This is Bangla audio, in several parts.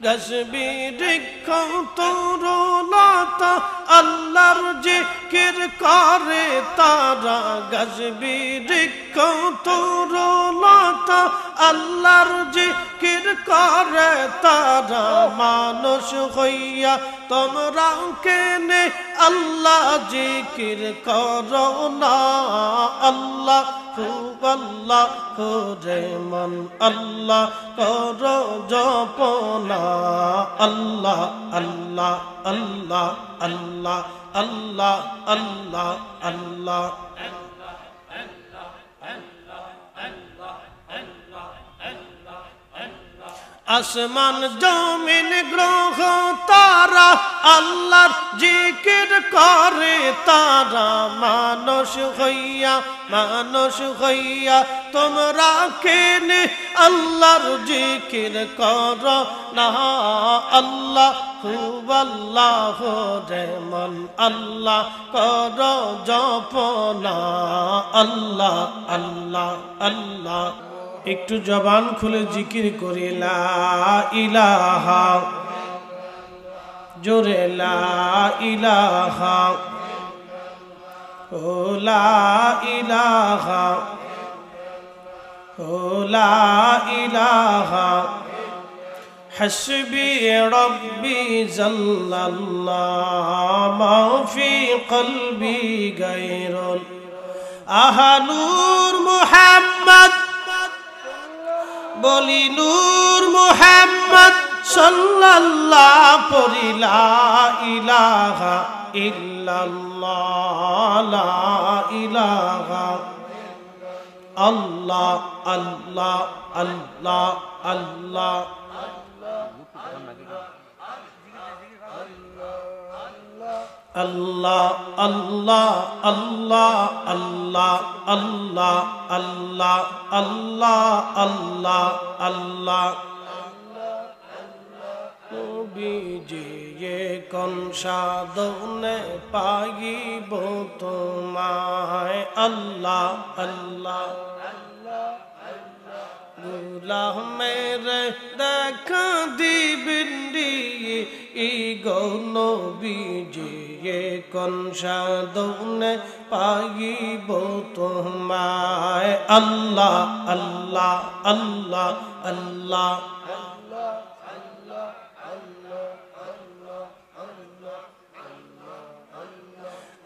গজবি বৃক্ষ তরুলতা আল্লাহর জিকির করে তারা গজবি বৃক্ষ তরুলতা আল্লাহর জিকির করে তারা মানুষ হইয়া তোমরা কেনে আল্লাহ জিকির করো না আল্লাহ আল্লাহ রে মন আল্লাহ করো জপনা আল্লাহ আল্লাহ আল্লাহ আল্লাহ আল্লাহ আল্লাহ আল্লাহ আসমান জমিন গ্রহ তারা আল্লাহর জিকির করে তারা মানুষ হইয়া তোমরা কেনে আল্লাহর জিকির করো না আল্লাহ আল্লাহ রে মন আল্লাহ করো জপনা আল্লাহ আল্লাহ আল্লাহ একটু জবান খুলে জিকির করি লা ইলাহা জোরে লা ইলাহা ও লা ইলাহা ও লা ইলাহা হাসবি রব্বি জাল্লাল্লাহ মা ফি কলবি গায়রুল আহানুর মুহাম্মদ বলি নূর মুহাম্মদ সাল্লাল্লাহু পড়ি লা ইলাহা ইল্লাল্লাহ লা ইলাহা আল্লাহ আল্লাহ আল্লাহ আল্লাহ আল্লাহ আল্লাহ আল্লাহ আল্লাহ আল্লাহ আল্লাহ আল্লাহ আল্লাহ আল্লাহ নবীজি কোন সাধনে পাইব তোমায় আল্লাহ আল্লাহ গোলামের দেখা দিবেন ই গো নবীজি কোন সাধনে পাইব তোমায় আল্লাহ আল্লাহ আল্লাহ আল্লাহ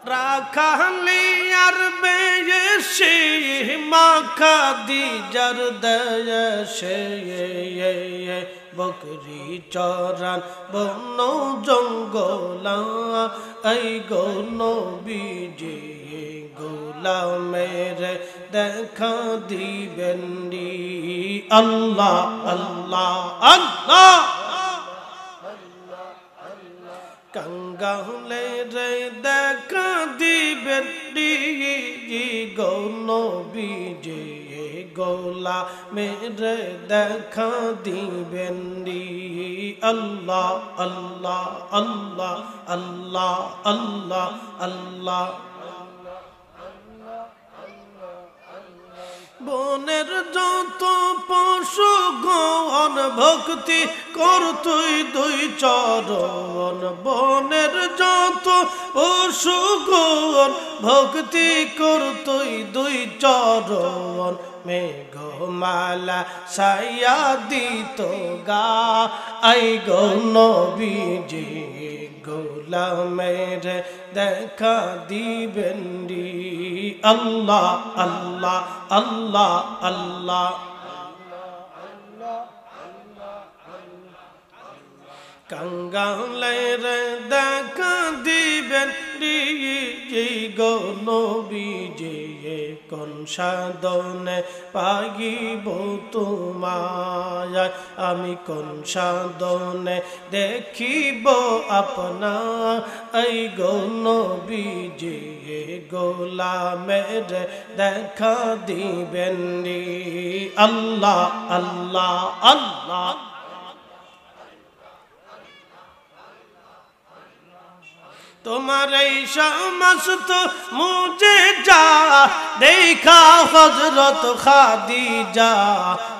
রাখালি আর বেশে মাখা দি জর দেশে বকরি চরান বন জঙ্গলা এই গো নবীজি গোলামের দেখা দিবেন আল্লাহ আল্লাহ আল্লাহ कंगालेर देखा दिबेन गो नबीजी गोला मेरे देखा दिबेन अल्लाह अल्लाह अल्लाह अल्लाह अल्लाह अल्लाह বনের যত পশু গণ ভক্তি কর তুই দুই চরণ বনের যত পশু গণ ভক্তি কর তুই দুই চরণ মেঘমালা ছায়া দিত গা আই গো নবীজি গোলামের দেখা দিবেন আল্লাহ আল্লাহ আল্লাহ আল্লাহ कंगालेर দেখা দিবেন গো নবীজি কোন সাধনে পাইব তোমায় আমি কোন সাধনে দেখিব আপনা এই গো নবীজি গোলামের দেখা দিবেন আল্লাহ আল্লাহ আল্লাহ तुम्हारे समस्त मुझे जा देखा हजरत खादीजा